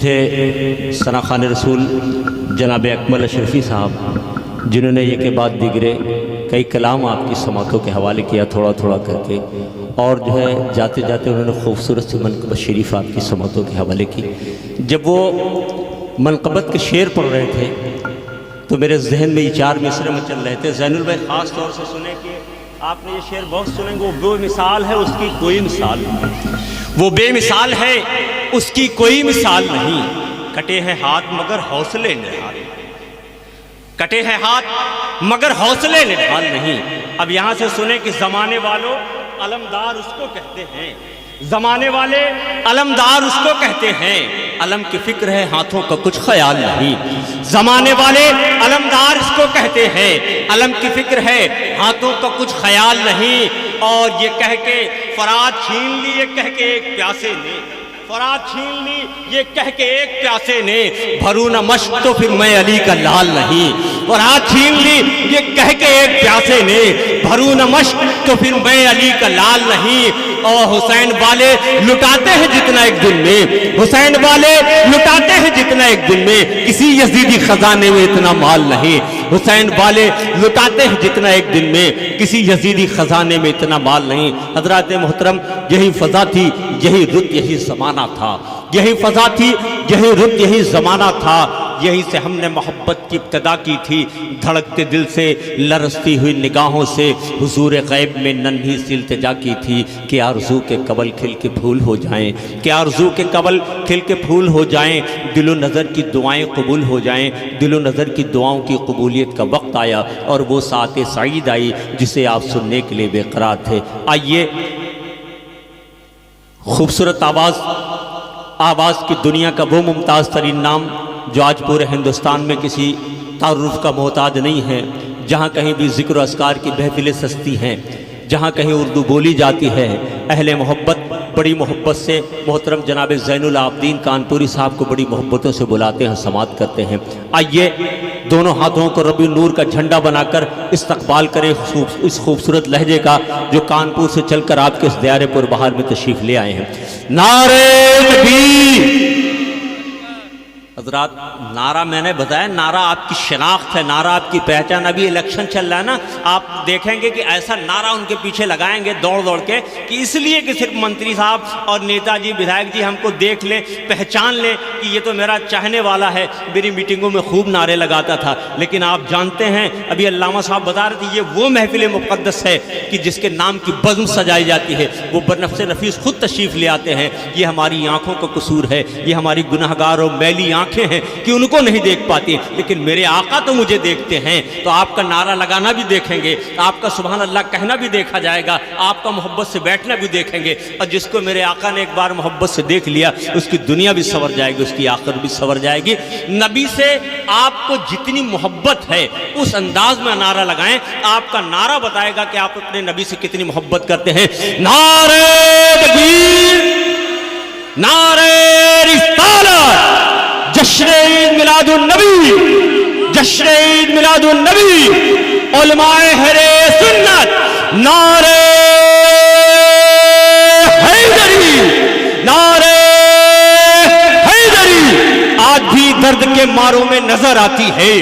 थे सना खान रसूल जनाब अकमल अशरफी साहब, जिन्होंने ये के बाद दिगरे कई कलाम आपकी समातों के हवाले किया थोड़ा थोड़ा करके, और जो है जाते जाते उन्होंने खूबसूरत सी मनक़बत शरीफ आपकी समातों के हवाले की। जब वो मनक़बत के शेर पढ़ रहे थे तो मेरे जहन में ये चार मिसरे में चल रहे थे। ज़ैनुल भाई ख़ास तौर से सुने कि आपने ये शेर बहुत सुनेंगे, वो बेमिसाल है उसकी कोई मिसाल नहीं, वो बेमिसाल है उसकी कोई मिसाल नहीं। कटे हैं हाथ मगर हौसले निढाल, कटे हैं हाथ मगर हौसले निढाल नहीं। अब यहाँ से सुने कि ज़माने वालों अलमदार उसको कहते हैं, ज़माने वाले अलमदार उसको कहते हैं, अलम की फिक्र है हाथों का कुछ ख्याल नहीं। ज़माने वाले अलमदार इसको कहते हैं, अलम की फिक्र है हाथों का कुछ ख्याल नहीं। और ये कह के फराद छीन ली, ये कह के एक प्यासे ने, फराद छीन ली ये कह के एक प्यासे ने, भरू न मश्क तो फिर मैं अली का लाल नहीं। फराद छीन ली ये कह के एक प्यासे ने, भरू न मश्क तो फिर मैं अली का लाल नहीं। और हुसैन वाले लुटाते हैं जितना एक दिन में, हुसैन वाले लुटाते हैं जितना एक दिन में, किसी यजीदी खजाने में इतना माल नहीं। हुसैन वाले लुटाते हैं जितना एक दिन में, किसी यजीदी खजाने में इतना माल नहीं। हजरात मोहतरम, यही फजा थी, यही रुत, यही ज़माना था, यही फजा थी, यही रुत, यही ज़माना था। यही से हमने मोहब्बत की इब्तदा की थी, धड़कते दिल से लरसती हुई निगाहों से हुजूर गैब में नन्ही सी इल्तिजा की थी कि आरज़ू के कबल खिल के फूल हो जाएं, कि आरज़ू के कबल खिल के फूल हो जाएं, दिलो नज़र की दुआएं कबूल हो जाएं। दिलो नज़र की दुआओं की कबूलियत का वक्त आया और वो साते सईद आई जिसे आप सुनने के लिए बेकरार थे। आइए खूबसूरत आवाज़ की दुनिया का वो मुमताज़ तरीन नाम जो आज पूरे हिंदुस्तान में किसी तारुफ का मोहताज नहीं है, जहाँ कहीं भी ज़िक्र अस्कार की महफिलें सस्ती हैं, जहाँ कहीं उर्दू बोली जाती है। अहले मोहब्बत बड़ी मोहब्बत से मोहतरम जनाब ज़ैनुल आबदीन कानपुरी साहब को बड़ी मोहब्बतों से बुलाते हैं, समात करते हैं। आइए दोनों हाथों को रबी नूर का झंडा बनाकर इस्तकबाल करें इस खूबसूरत लहजे का जो कानपुर से चलकर आपके इस दयारे पुरबहार में तशरीफ़ ले आए हैं। नारे तकबीर। हज़रात, नारा मैंने बताया, नारा आपकी शनाख्त है, नारा आपकी पहचान। अभी इलेक्शन चल रहा है ना, आप देखेंगे कि ऐसा नारा उनके पीछे लगाएंगे दौड़ दौड़ के कि इसलिए कि सिर्फ मंत्री साहब और नेताजी विधायक जी हमको देख लें, पहचान लें कि ये तो मेरा चाहने वाला है, मेरी मीटिंगों में खूब नारे लगाता था। लेकिन आप जानते हैं, अभी अल्लामा साहब बता रहे थे, ये वो महफिल मुक़द्दस है कि जिसके नाम की बज़्म सजाई जाती है, वो बनफ़्स नफीस खुद तशरीफ़ ले आते हैं। ये हमारी आँखों का कसूर है, ये हमारी गुनाहगार और मैली आँखें हैं कि उनको नहीं देख पाती, लेकिन मेरे आका तो मुझे देखते हैं। तो आपका नारा लगाना भी देखेंगे, आपका सुभान अल्लाह कहना भी देखा जाएगा, आपका मोहब्बत से बैठना भी देखेंगे। और जिसको मेरे आका ने एक बार मोहब्बत से देख लिया, उसकी दुनिया भी संवर जाएगी, उसकी आखिरत भी संवर जाएगी। नबी से आपको जितनी मोहब्बत है उस अंदाज में नारा लगाएं, आपका नारा बताएगा कि आप अपने नबी से कितनी मोहब्बत करते हैं। नारे तकबीर, नारे रिसालत, जश्न ईद मिलादुन नबी, जश्न ईद मिलादुन नबी, उलमाए अहले सुन्नत, नारे हैदरी, नारे हैदरी। आज भी दर्द के मारों में नजर आती है,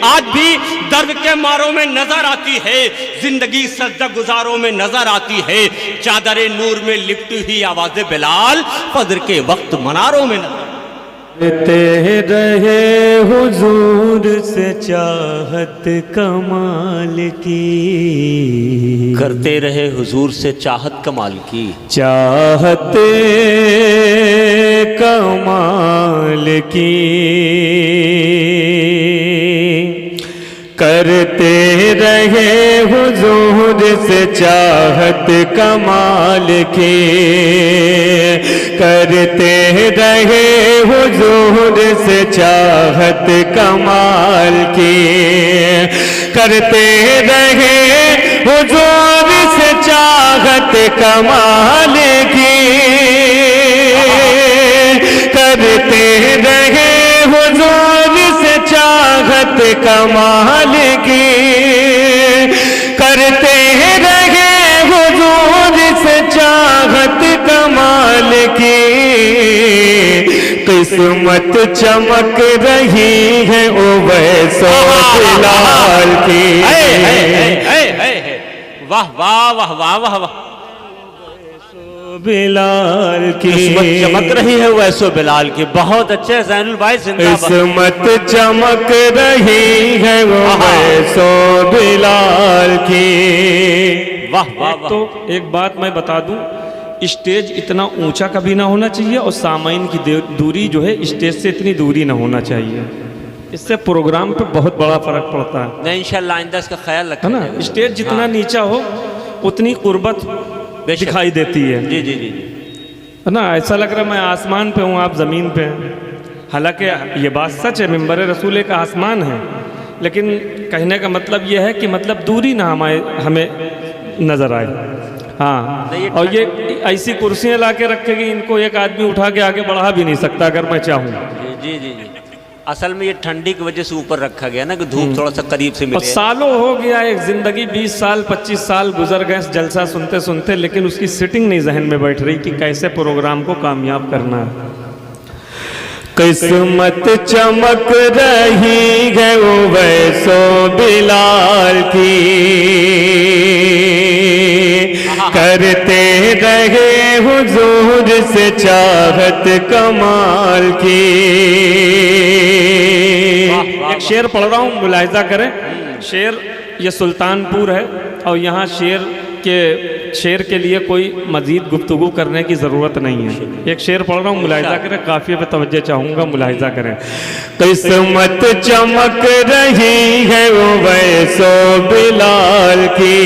आज भी दर्द के मारों में नजर आती है, जिंदगी सजदा गुजारों में नजर आती है, चादर नूर में लिपटी हुई आवाज़े बिलाल फजर के वक्त मनारों में करते रहे हुजूर से चाहत कमाल की, करते रहे हुजूर से चाहत कमाल की, चाहत कमाल की, करते रहे हुजूर से चाहत कमाल की, करते रहे हुजूर से चाहत कमाल की, करते रहे हुजूर से चाहत कमाल की, करते रहे हुजूर से चाहत कमाल की, करते रहे हुजूर से चाहत कमाल की। किस्मत चमक रही है ओ वैसो बिलाल की। वाह वाह वाह वाह वाह वाह। बिलाल की किस्मत चमक रही है वैसो बिलाल की। बहुत अच्छे ज़ैनुल भाई, जिंदाबाद। किस्मत चमक रही है वो वैसो बिलाल की। वाह वाह वाह। तो एक बात मैं बता दूं, स्टेज इतना ऊंचा कभी ना होना चाहिए और सामाइन की दूरी जो है स्टेज से इतनी दूरी ना होना चाहिए। इससे प्रोग्राम पे बहुत बड़ा फर्क पड़ता है। नहीं, इंशाल्लाह आइंदा इसका ख्याल है रखना ना। स्टेज जितना नीचा हो उतनी कुर्बत बेशक। दिखाई देती है। जी जी जी जी। है ना। ऐसा लग रहा है मैं आसमान पे हूँ, आप ज़मीन पे हैं। हालांकि ये बात सच है, मिंबर रसूल एक आसमान है, लेकिन कहने का मतलब ये है कि मतलब दूरी ना हमें नज़र आए। हाँ, और ये ऐसी कुर्सियाँ ला के रखेगी, इनको एक आदमी उठा के आगे बढ़ा भी नहीं सकता अगर मैं चाहूँ। जी जी जी। असल में ये ठंडी की वजह से ऊपर रखा गया ना कि धूप थोड़ा सा करीब से और मिले। सालों हो गया, एक जिंदगी 20 साल 25 साल गुजर गए जलसा सुनते सुनते, लेकिन उसकी सिटिंग नहीं जहन में बैठ रही कि कैसे प्रोग्राम को कामयाब करना है। किस्मत चमक रही है वो वैसो बिलाल की। करते रहे हुजूर से चाहत कमाल की। एक शेर पढ़ रहा हूँ, मुलाहिजा करें। शेर ये सुल्तानपुर है और यहाँ शेर के लिए कोई मजीद गुफ्तगू करने की ज़रूरत नहीं है। एक शेर पढ़ रहा हूँ, मुलाहिजा करें, काफ़िए पे तवज्जो चाहूँगा, मुलाहिजा करें। किस्मत चमक रही है वो वैसो बिलाल की।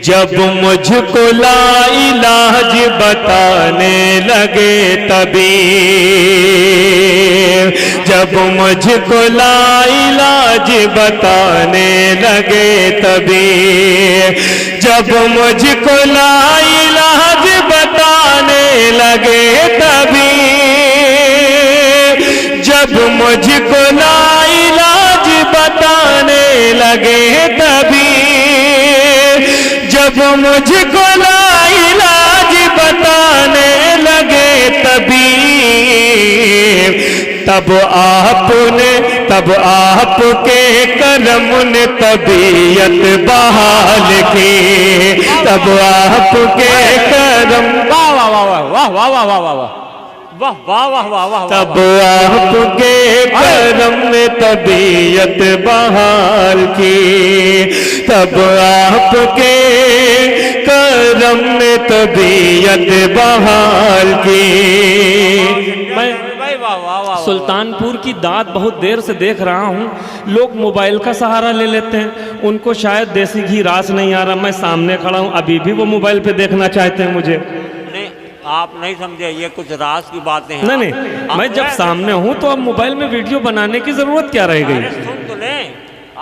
जब मुझको लाइलाज बताने लगे तभी, जब मुझको लाइलाज बताने लगे तभी, जब मुझको लाइलाज बताने लगे तभी, जब मुझको लाइलाज बताने लगे तभी, जब मुझको लाइलाज बताने लगे तभी, तब आपके करम ने तबीयत बहाल की। तब आपके करम, वाह वाह वाह वाह वाह वाह वाह वाह वाह वाह वाह वाह वाह वाह। तब आपके करम ने तबीयत बहाल की। तब आपके करम ने तबीयत बहाल की। मैं सुल्तानपुर की दात बहुत देर से देख रहा हूँ। लोग मोबाइल का सहारा ले लेते हैं, उनको शायद देसी घी रास नहीं आ रहा। मैं सामने खड़ा हूँ, अभी भी वो मोबाइल पे देखना चाहते हैं मुझे। नहीं, आप नहीं समझे, ये कुछ राज की बातें हैं। नहीं, मैं जब सामने हूँ तो अब मोबाइल में वीडियो बनाने की जरूरत क्या रह गई? सुन तो लें,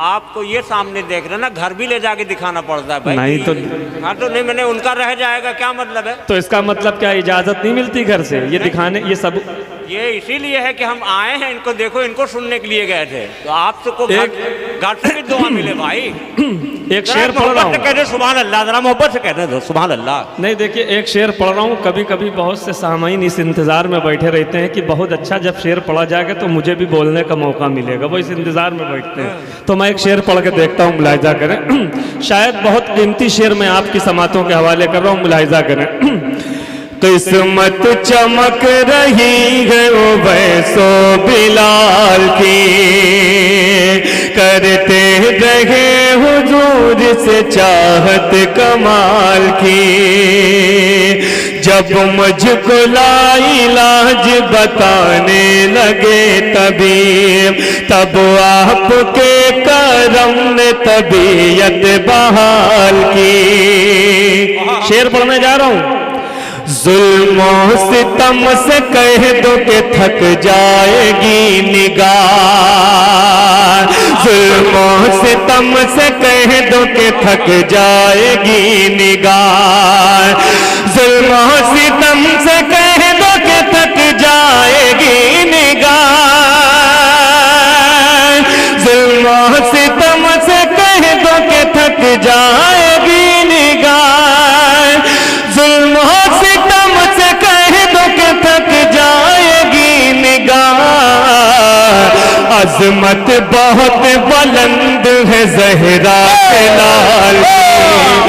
आपको ये सामने देख रहे ना, घर भी ले जाके दिखाना पड़ता है भाई। नहीं तो हाँ तो नहीं, मैंने उनका रह जाएगा, क्या मतलब है? तो इसका मतलब क्या इजाजत नहीं मिलती घर से ये दिखाने? ये सब ये इसीलिए है कि हम आए हैं, इनको देखो, इनको सुनने के लिए गए थे, तो आपको घर से भी दुआ मिले भाई। एक शेर पढ़ रहा हूँ, कहते सुभान अल्लाह, जरा मोहब्बत से कहते दो सुभान अल्लाह। नहीं देखिए, एक शेर पढ़ रहा हूँ। कभी कभी बहुत से सामाईन इस इंतज़ार में बैठे रहते हैं कि बहुत अच्छा जब शेर पढ़ा जाएगा तो मुझे भी बोलने का मौका मिलेगा, वो इस इंतज़ार में बैठते हैं। तो मैं एक शेर पढ़ के देखता हूँ, मुलाहिजा करें। शायद बहुत कीमती शेर मैं आपकी समातों के हवाले कर रहा हूँ, मुलाहिजा करें। किस्मत चमक रही है वो वैसो बिलाल की। करते रहे हुजूर से चाहत कमाल की। जब मुझको लाइलाज बताने लगे तभी, तब आपके करम ने तबीयत बहाल की। शेर पढ़ने जा रहा हूँ। जुल्मों सितम से कह दो कि थक जाएगी निगाह। जुल्मों सितम से कह दो कि थक जाएगी निगाह। जुल्मों सितम से कह दो कि थक जाएगी निगाह। जुल्मों सितम से कह दो कि थक जाएगी निगाह। जुल्मों सितम से कह दो कि थक अजमत बहुत बुलंद है ज़हरा के लाल की।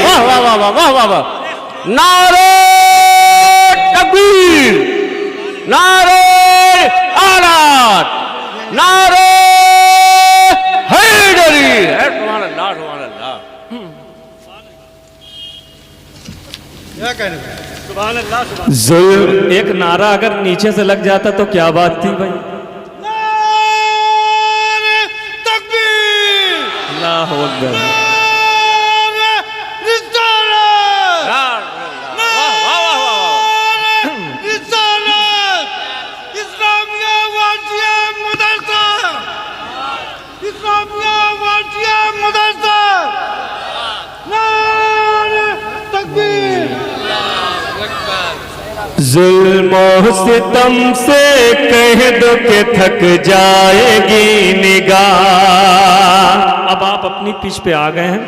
वाह वाह वाह वाह वाह वाह वाह। नारे तकबीर, नारे आरात, नारे हैदरी। सुभान अल्लाह, सुभान अल्लाह। जुल्म एक नारा अगर नीचे से लग जाता तो क्या बात थी भाई। अल्लाह अकबर। जुल्म सितम से कह दो कि थक जाएगी निगाह। अब आप अपनी पिच पे आ गए हैं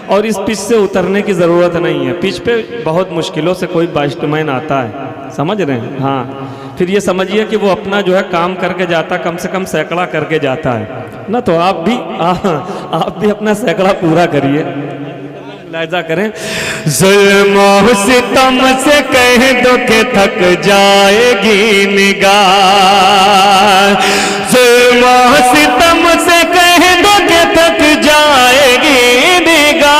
और इस पिच से उतरने की ज़रूरत नहीं है। पिच पे बहुत मुश्किलों से कोई बैट्समैन आता है, समझ रहे हैं। हाँ, फिर ये समझिए कि वो अपना जो है काम करके जाता, कम से कम सैकड़ा करके जाता है ना। तो आप भी अपना सैकड़ा पूरा करिए, लाइजा करें। जुल्म सितम से कह दो कि थक जाएगी निगाह। जुल्म सितम से कह दो कि थक जाएगी निगाह।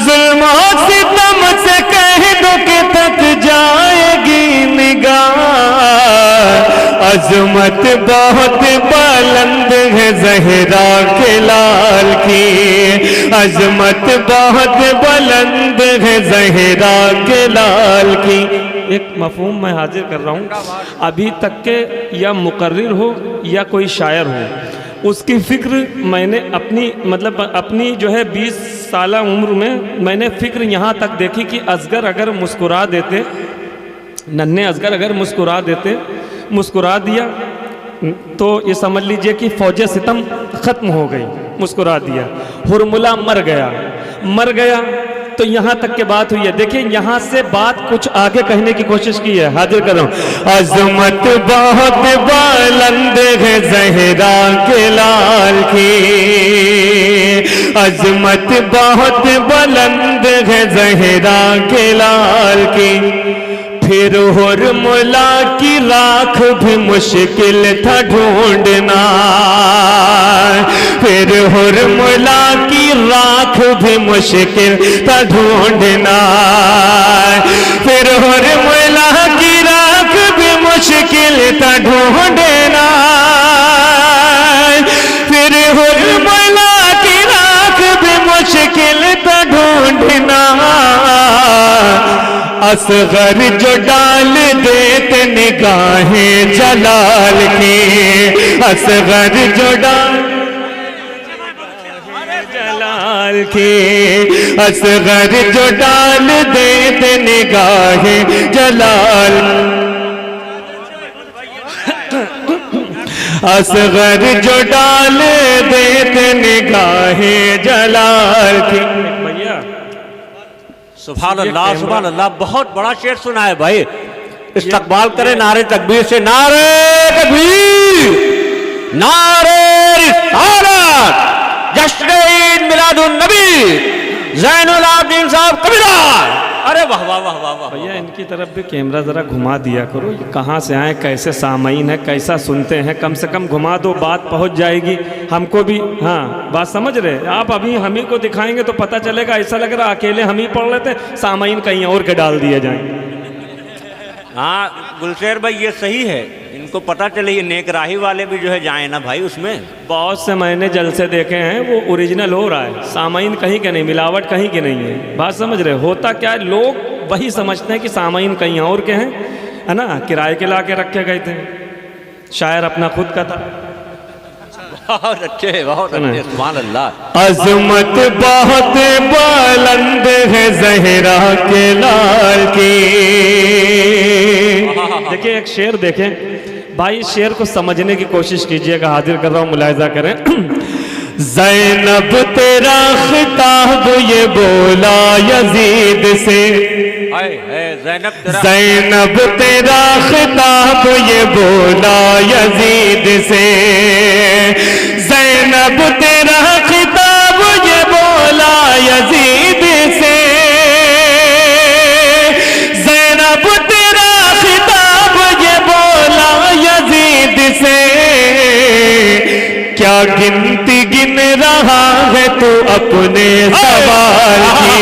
जुल्म सितम से कह दो कि थक जाएगी निगाह। अजमत बहुत बुलंद है ज़हरा के लाल की। अजमत बहुत बुलंद है ज़हरा के लाल की। एक मफहूम मैं हाजिर कर रहा हूँ। अभी तक के या मुकर्रिर हो या कोई शायर हो, उसकी फ़िक्र मैंने अपनी जो है 20 साल उम्र में मैंने फ़िक्र यहाँ तक देखी कि असगर अगर मुस्कुरा देते, नन्हे असगर अगर मुस्कुरा दिया तो ये समझ लीजिए कि फौज सितम ख़त्म हो गई। मुस्कुरा दिया। हुरमुला मर गया तो यहाँ तक के बात हुई है। देखिए यहाँ से बात कुछ आगे कहने की कोशिश की है, हाजिर कर रहा हूँ। अजमत बहुत बुलंद है ज़हरा के लाल की। अजमत बहुत बुलंद है ज़हरा के लाल की। फिर हुरमुला की राख भी मुश्किल था ढूंढना। फिर हुरमुला की राख भी मुश्किल था ढूंढना। फिर हुरमुला की राख भी मुश्किल था ढूंढना। फिर हुरमुला की राख भी मुश्किल था ढूंढना। असगर जो डाल देते निगाहें जलाल की। असगर जो डाल जलाल की। असगर जो डाल देते निगाहें जलाल। असगर जो डाल देते निगाहें जलाल की। भैया सुभान अल्लाह, सुभान अल्लाह। बहुत बड़ा शेर सुना है भाई। इस्तकबाल करें नारे तकबीर से। नारे तकबीर, नारे रिसालत, जश्न ईद मिलादुन नबी, ज़ैनुल आबिदीन साहब कबीरा। अरे वाह वाह वाह वाह वाह। भैया इनकी तरफ भी कैमरा ज़रा घुमा दिया करो। ये कहाँ से आए, कैसे सामईन है, कैसा सुनते हैं, कम से कम घुमा दो, बात पहुँच जाएगी हमको भी। हाँ, बात समझ रहे आप। अभी हम ही को दिखाएंगे तो पता चलेगा, ऐसा लग रहा अकेले हम ही पढ़ लेते, सामईन कहीं और के डाल दिए जाएंगे। हाँ गुलशेर भाई, ये सही है। इनको पता चले ये नेकराही वाले भी जो है जाए ना भाई उसमें। बहुत से मैंने जलसे देखे हैं, वो ओरिजिनल हो रहा है, सामईन कहीं के नहीं, मिलावट कहीं की नहीं है। बात समझ रहे। होता क्या है, लोग वही समझते हैं कि सामईन कहीं और के हैं, है ना, किराए के ला के रखे गए थे। शायर अपना खुद का था। बहुत अच्छे, बहुत अच्छे, सुभान अल्लाह। अजमत बहुत बुलंद है ज़हरा के लाल की। देखिए एक शेर देखें भाई, शेर को समझने की कोशिश कीजिएगा, हाजिर कर रहा हूँ, मुलाहिजा करें। ज़ैनब तेरा खिताब ये बोला यजीद से। ज़ैनब तेरा खिताब ये बोला यजीद से, ज़ैनब तेरा खिताब ये बोला यजीद से, ज़ैनब तेरा खिताब ये बोला यजीद से, क्या गिनती गिन रहा है तू अपने सवाल की।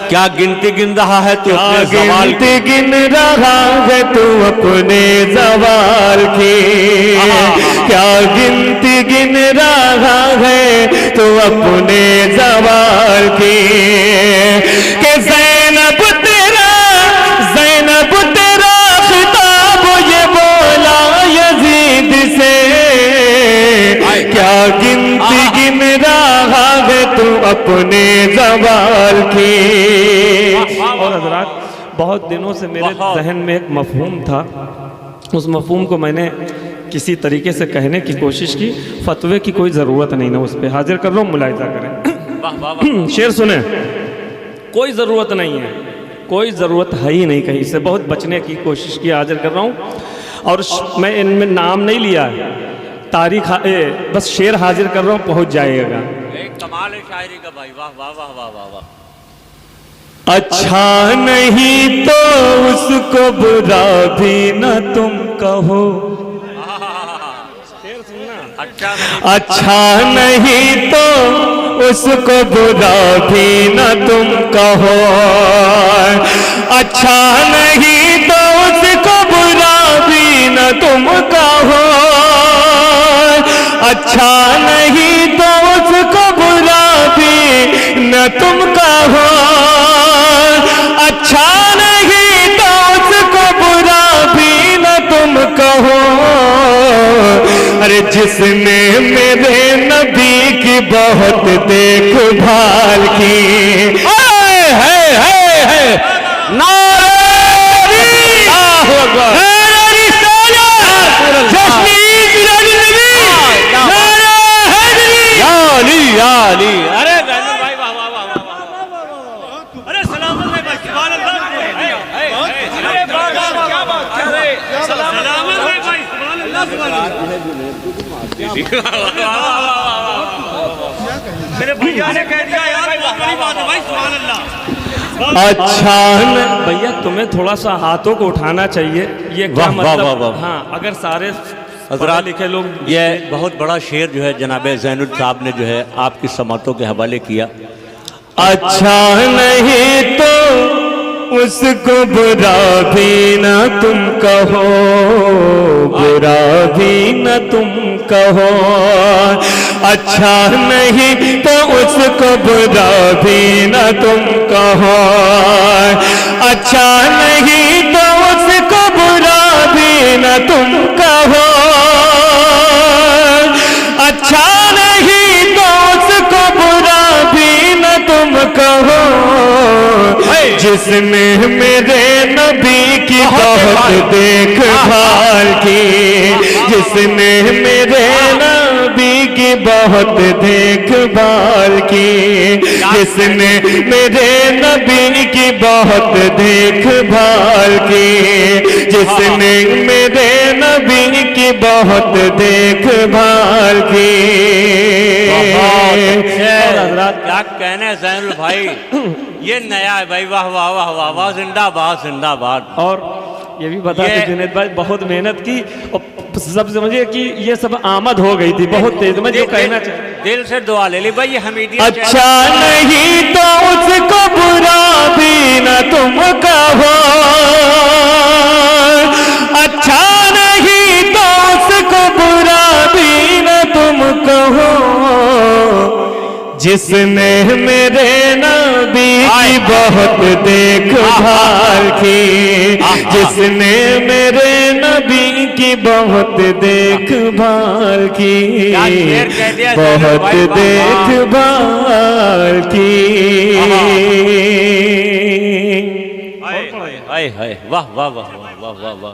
क्या गिनती गिन रहा है तू अपने सवाल की, गिनती गिन रहा है तू अपने सवाल की, क्या गिनती गिन रहा है तू अपने सवाल की, कि ज़ैनब तेरा खिताब ये बोला यजीद से, क्या गिनती गिन रहा है तू अपने सवाल की। और हजरात, बहुत दिनों से मेरे जहन में एक मफहूम था, उस मफहूम को मैंने किसी तरीके से कहने की कोशिश की। फतवे की कोई ज़रूरत नहीं ना, उस पर हाजिर कर रहा हूँ, मुलाहिजा करें। शेर सुने, कोई ज़रूरत नहीं है, कोई ज़रूरत है ही नहीं कहीं से, बहुत बचने की कोशिश की, हाजिर कर रहा हूँ। और मैं इनमें नाम नहीं लिया है, तारीख बस शेर हाजिर कर रहा हूँ, पहुँच जाएगा। कमाल है शायरी का भाई, वाह वाह वाह वाह वाह वाह। अच्छा नहीं तो उसको बुरा भी न तुम कहो, अच्छा नहीं तो उसको बुरा भी न तुम कहो, अच्छा नहीं तो उसको बुरा भी न तुम कहो, अच्छा नहीं तो उसको बुरा भी न तुम कहो, अच्छा नहीं तो उसको बुरा भी न तुम कहो, अरे जिसने मेरे नबी की बहुत देखभाल की, है नारे मेरे भैया ने कह दिया यार, बहुत बड़ी बात है भाई, सुभान अल्लाह। अच्छा भैया तुम्हें थोड़ा सा हाथों को उठाना चाहिए, ये क्या मतलब। हाँ, अगर सारे हज़रात लिखे लोग, ये बहुत बड़ा शेर जो है जनाब ज़ैनुल साहब ने जो है आपकी समातों के हवाले किया। अच्छा नहीं तो उसको बुरा भी न तुम कहो, बुरा भी न तुम कहो, अच्छा नहीं तो उसको बुरा भी न तुम कहो, अच्छा नहीं तो उसको बुरा भी न तुम कहो, अच्छा नहीं तो उसको बुरा भी न तुम कहो, जिसने मेरे नबी की बहुत देखभाल की, जिसने मेरे नबी की बहुत देखभाल की, जिसने मेरे नबी की बहुत देखभाल की, जिसने मेरे नबी की बहुत देखभाल की। क्या कहने ज़ैनुल भाई, ये नया है भाई, वाह वाह वाह वाह वाह, जिंदाबाद जिंदाबाद। और ये भी बता दें जुनैद भाई, बहुत मेहनत की और सब समझिए कि ये सब आमद हो गई थी बहुत तेज। मैं जो कहना चाहिए, दिल से दुआ ले ली भाई, ये हमीदियत। अच्छा नहीं तो उसको बुरा भी न तुम कहो, अच्छा नहीं तो उसको बुरा भी न तुम कहो, जिसने मेरे नबी की बहुत देखभाल की, जिसने मेरे नबी की बहुत देखभाल की, बहुत देखभाल की। वाह वाह वाह वाह वाह वाह वाह।